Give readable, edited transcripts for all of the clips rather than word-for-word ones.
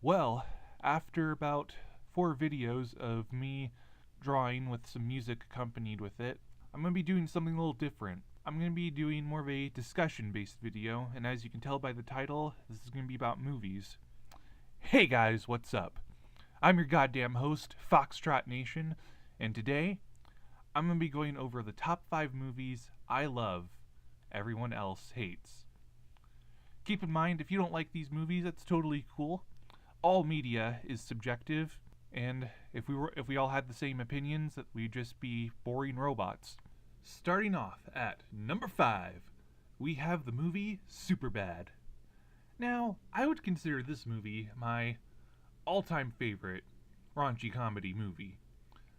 Well, after about 4 videos of me drawing with some music accompanied with it, I'm going to be doing something a little different. I'm going to be doing more of a discussion-based video, and as you can tell by the title, this is going to be about movies. Hey guys, what's up? I'm your goddamn host, Foxtrot Nation, and today, I'm going to be going over the top 5 movies I love, everyone else hates. Keep in mind, if you don't like these movies, that's totally cool. All media is subjective, and if we all had the same opinions, that we'd just be boring robots. Starting off at number 5, we have the movie Superbad. Now, I would consider this movie my all-time favorite raunchy comedy movie.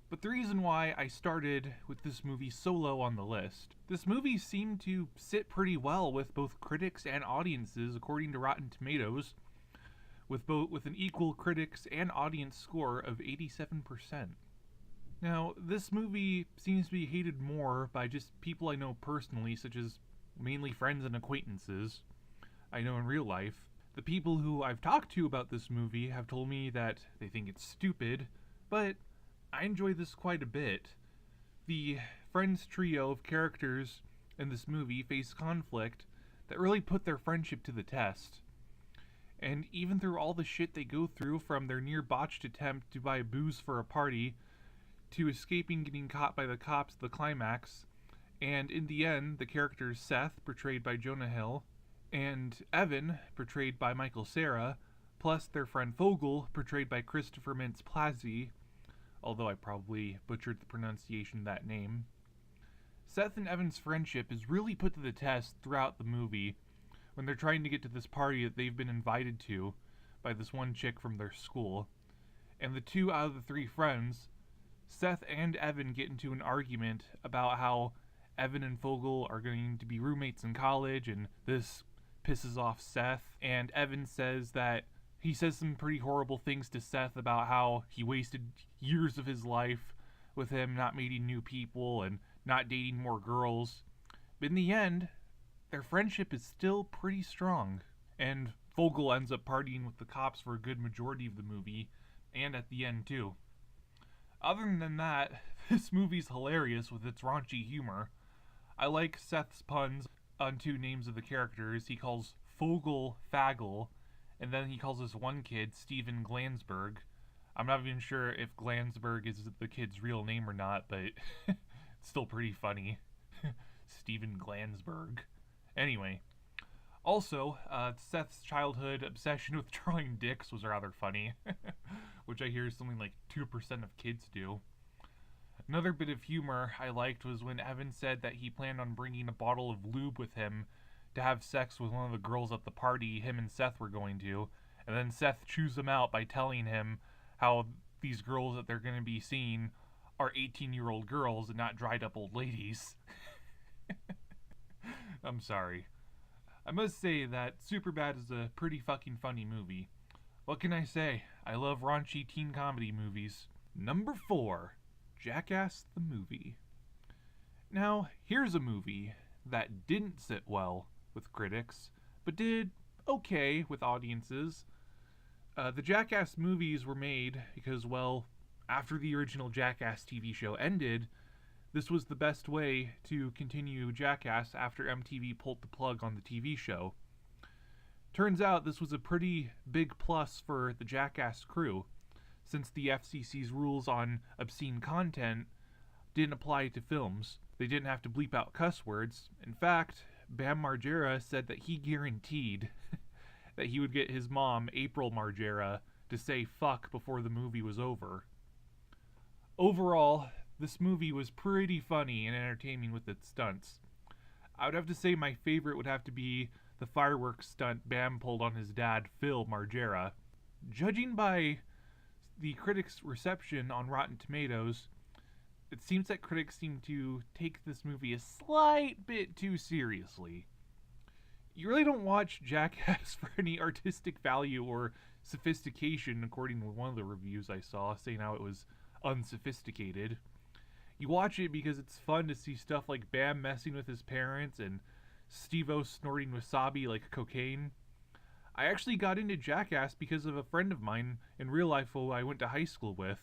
But the reason why I started with this movie so low on the list, this movie seemed to sit pretty well with both critics and audiences according to Rotten Tomatoes, with an equal critics and audience score of 87%. Now, this movie seems to be hated more by just people I know personally, such as mainly friends and acquaintances I know in real life. The people who I've talked to about this movie have told me that they think it's stupid, but I enjoy this quite a bit. The friends trio of characters in this movie face conflict that really put their friendship to the test. And even through all the shit they go through, from their near botched attempt to buy booze for a party, to escaping getting caught by the cops at the climax, and in the end, the characters Seth, portrayed by Jonah Hill, and Evan, portrayed by Michael Cera, plus their friend Fogel, portrayed by Christopher Mintz-Plasse, although I probably butchered the pronunciation of that name. Seth and Evan's friendship is really put to the test throughout the movie when they're trying to get to this party that they've been invited to by this one chick from their school. And the 2 out of the 3 friends, Seth and Evan, get into an argument about how Evan and Fogel are going to be roommates in college, and this pisses off Seth. And Evan says that he says some pretty horrible things to Seth about how he wasted years of his life with him not meeting new people and not dating more girls. But in the end, their friendship is still pretty strong. And Fogel ends up partying with the cops for a good majority of the movie, and at the end too. Other than that, this movie's hilarious with its raunchy humor. I like Seth's puns on 2 names of the characters. He calls Fogel Fagel, and then he calls this one kid Steven Glansberg. I'm not even sure if Glansberg is the kid's real name or not, but it's still pretty funny. Steven Glansberg. Anyway, also, Seth's childhood obsession with drawing dicks was rather funny, which I hear is something like 2% of kids do. Another bit of humor I liked was when Evan said that he planned on bringing a bottle of lube with him to have sex with one of the girls at the party him and Seth were going to, and then Seth chews him out by telling him how these girls that they're going to be seeing are 18-year-old girls and not dried-up old ladies. I'm sorry. I must say that Superbad is a pretty fucking funny movie. What can I say? I love raunchy teen comedy movies. Number 4, Jackass the Movie. Now, here's a movie that didn't sit well with critics, but did okay with audiences. The Jackass movies were made because, well, after the original Jackass TV show ended, this was the best way to continue Jackass after MTV pulled the plug on the TV show. Turns out this was a pretty big plus for the Jackass crew, since the FCC's rules on obscene content didn't apply to films. They didn't have to bleep out cuss words. In fact, Bam Margera said that he guaranteed that he would get his mom, April Margera, to say fuck before the movie was over. Overall, this movie was pretty funny and entertaining with its stunts. I would have to say my favorite would have to be the fireworks stunt Bam pulled on his dad, Phil Margera. Judging by the critics' reception on Rotten Tomatoes, it seems that critics seem to take this movie a slight bit too seriously. You really don't watch Jackass for any artistic value or sophistication, according to one of the reviews I saw, saying how it was unsophisticated. You watch it because it's fun to see stuff like Bam messing with his parents and Steve-O snorting wasabi like cocaine. I actually got into Jackass because of a friend of mine in real life who I went to high school with.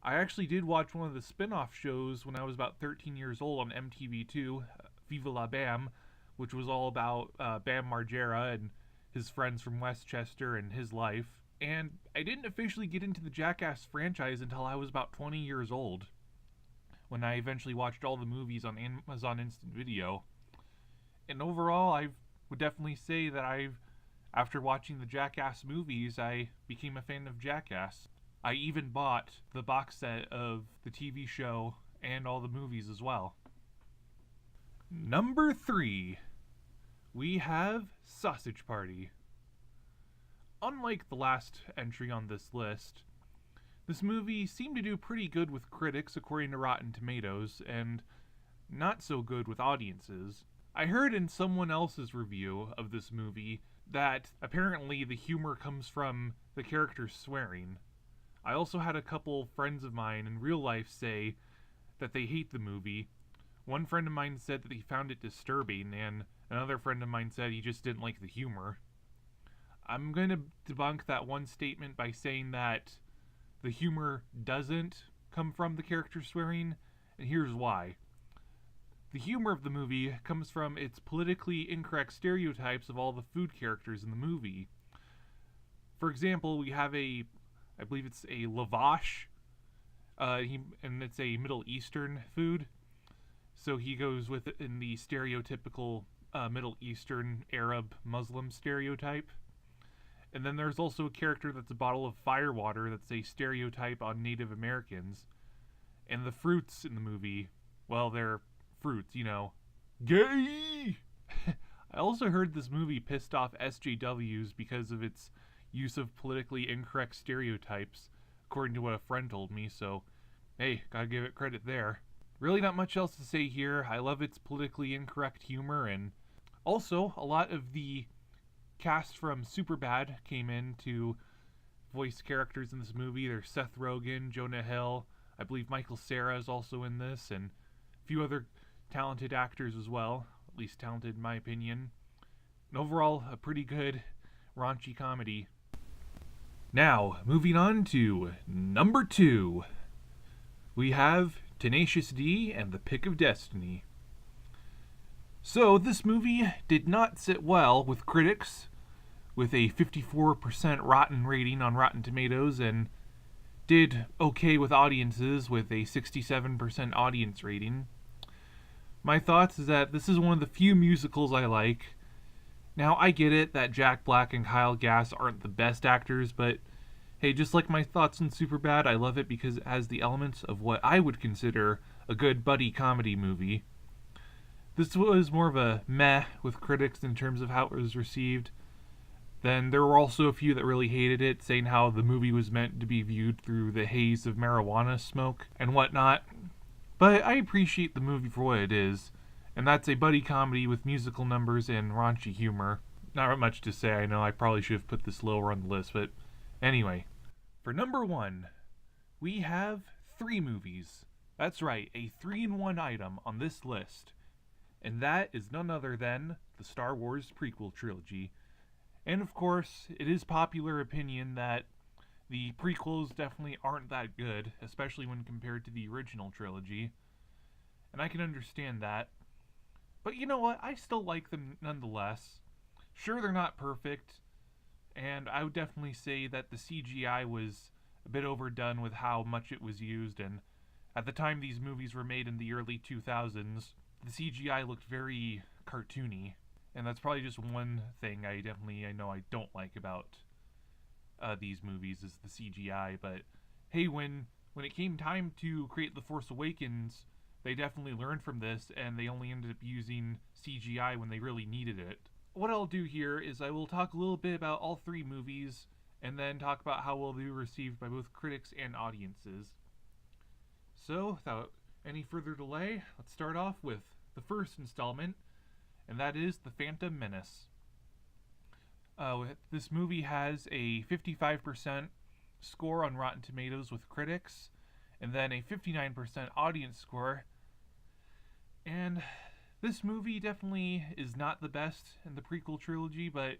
I actually did watch one of the spin-off shows when I was about 13 years old on MTV2, Viva La Bam, which was all about Bam Margera and his friends from Westchester and his life. And I didn't officially get into the Jackass franchise until I was about 20 years old, when I eventually watched all the movies on Amazon Instant Video. And overall, I would definitely say that after watching the Jackass movies, I became a fan of Jackass. I even bought the box set of the TV show and all the movies as well. Number 3, we have Sausage Party. Unlike the last entry on this list, this movie seemed to do pretty good with critics according to Rotten Tomatoes, and not so good with audiences. I heard in someone else's review of this movie that apparently the humor comes from the characters swearing. I also had a couple friends of mine in real life say that they hate the movie. One friend of mine said that he found it disturbing, and another friend of mine said he just didn't like the humor. I'm going to debunk that one statement by saying that the humor doesn't come from the characters swearing, and here's why. The humor of the movie comes from its politically incorrect stereotypes of all the food characters in the movie. For example, we have I believe it's a lavash, and it's a Middle Eastern food. So he goes with it in the stereotypical Middle Eastern Arab Muslim stereotype. And then there's also a character that's a bottle of firewater that's a stereotype on Native Americans. And the fruits in the movie, well, they're fruits, Gay! I also heard this movie pissed off SJWs because of its use of politically incorrect stereotypes, according to what a friend told me, so hey, gotta give it credit there. Really not much else to say here. I love its politically incorrect humor, and also a lot of the cast from Superbad came in to voice characters in this movie. There's Seth Rogen, Jonah Hill, I believe Michael Cera is also in this, and a few other talented actors as well, at least talented in my opinion. And overall, a pretty good raunchy comedy. Now, moving on to number 2, we have Tenacious D and the Pick of Destiny. So, this movie did not sit well with critics, with a 54% rotten rating on Rotten Tomatoes, and did okay with audiences with a 67% audience rating. My thoughts is that this is one of the few musicals I like. Now, I get it that Jack Black and Kyle Gass aren't the best actors, but hey, just like my thoughts on Superbad, I love it because it has the elements of what I would consider a good buddy comedy movie. This was more of a meh with critics in terms of how it was received. Then there were also a few that really hated it, saying how the movie was meant to be viewed through the haze of marijuana smoke and whatnot. But I appreciate the movie for what it is, and that's a buddy comedy with musical numbers and raunchy humor. Not much to say, I know I probably should have put this lower on the list, but anyway. For number 1, we have 3 movies. That's right, a 3-in-1 item on this list. And that is none other than the Star Wars prequel trilogy. And of course, it is popular opinion that the prequels definitely aren't that good, especially when compared to the original trilogy. And I can understand that. But you know what? I still like them nonetheless. Sure, they're not perfect, and I would definitely say that the CGI was a bit overdone with how much it was used, and at the time these movies were made in the early 2000s, the CGI looked very cartoony, and that's probably just one thing I know I don't like about these movies is the CGI. But hey, when it came time to create The Force Awakens, they definitely learned from this, and they only ended up using CGI when they really needed it. What I'll do here is I will talk a little bit about all 3 movies, and then talk about how well they were received by both critics and audiences. So, without any further delay, let's start off with the first installment, and that is The Phantom Menace. This movie has a 55% score on Rotten Tomatoes with critics, and then a 59% audience score. And this movie definitely is not the best in the prequel trilogy, but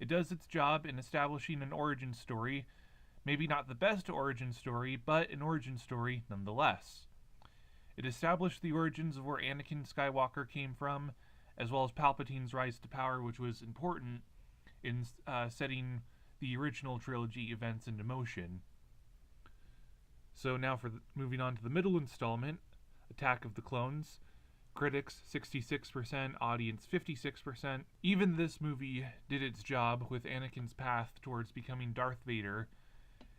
It does its job in establishing an origin story, maybe not the best origin story, but an origin story nonetheless. It established the origins of where Anakin Skywalker came from, as well as Palpatine's rise to power, which was important in setting the original trilogy events into motion. So now moving on to the middle installment, Attack of the Clones. Critics 66%, audience 56%. Even this movie did its job with Anakin's path towards becoming Darth Vader.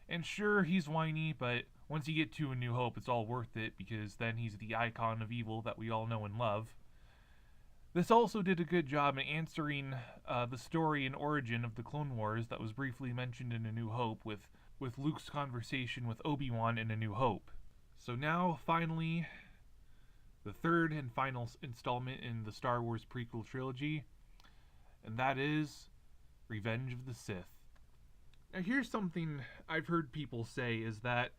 And sure, he's whiny, but once you get to A New Hope, it's all worth it, because then he's the icon of evil that we all know and love. This also did a good job in answering the story and origin of the Clone Wars that was briefly mentioned in A New Hope with Luke's conversation with Obi-Wan in A New Hope. So now, finally, the third and final installment in the Star Wars prequel trilogy, and that is Revenge of the Sith. Now here's something I've heard people say, is that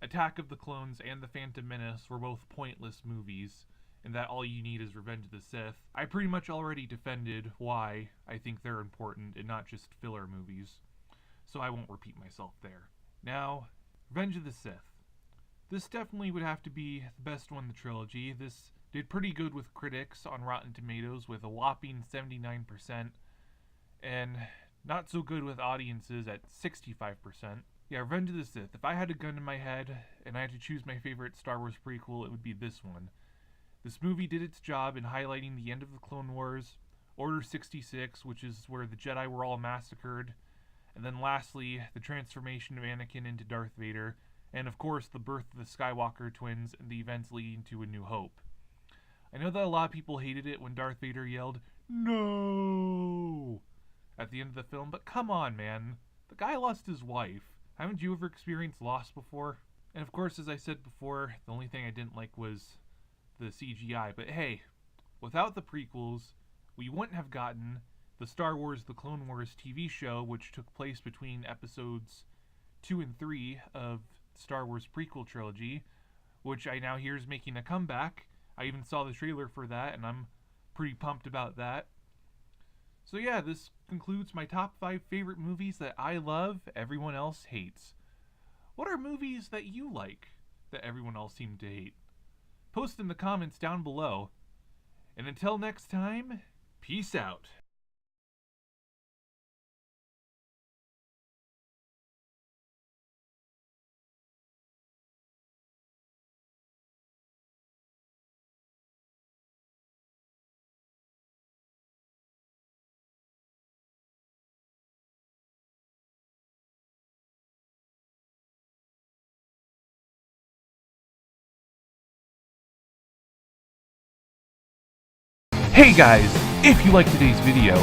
Attack of the Clones and The Phantom Menace were both pointless movies, and that all you need is Revenge of the Sith. I pretty much already defended why I think they're important and not just filler movies, so I won't repeat myself there. Now, Revenge of the Sith. This definitely would have to be the best one in the trilogy. This did pretty good with critics on Rotten Tomatoes with a whopping 79%, and not so good with audiences at 65%. Yeah, Revenge of the Sith. If I had a gun in my head and I had to choose my favorite Star Wars prequel, it would be this one. This movie did its job in highlighting the end of the Clone Wars, Order 66, which is where the Jedi were all massacred, and then lastly, the transformation of Anakin into Darth Vader, and of course the birth of the Skywalker twins and the events leading to A New Hope. I know that a lot of people hated it when Darth Vader yelled, "No!" at the end of the film, but come on, man. The guy lost his wife. Haven't you ever experienced loss before? And of course, as I said before, the only thing I didn't like was the CGI. But hey, without the prequels, we wouldn't have gotten the Star Wars The Clone Wars TV show, which took place between episodes 2 and 3 of Star Wars prequel trilogy, which I now hear is making a comeback. I even saw the trailer for that, and I'm pretty pumped about that. So yeah, this concludes my top 5 favorite movies that I love, everyone else hates. What are movies that you like that everyone else seemed to hate? Post in the comments down below. And until next time, peace out. Hey guys, if you liked today's video,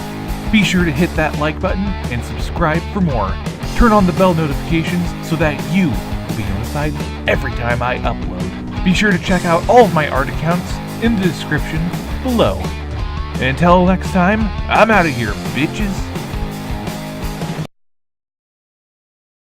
be sure to hit that like button and subscribe for more. Turn on the bell notifications so that you will be notified every time I upload. Be sure to check out all of my art accounts in the description below. And until next time, I'm out of here, bitches.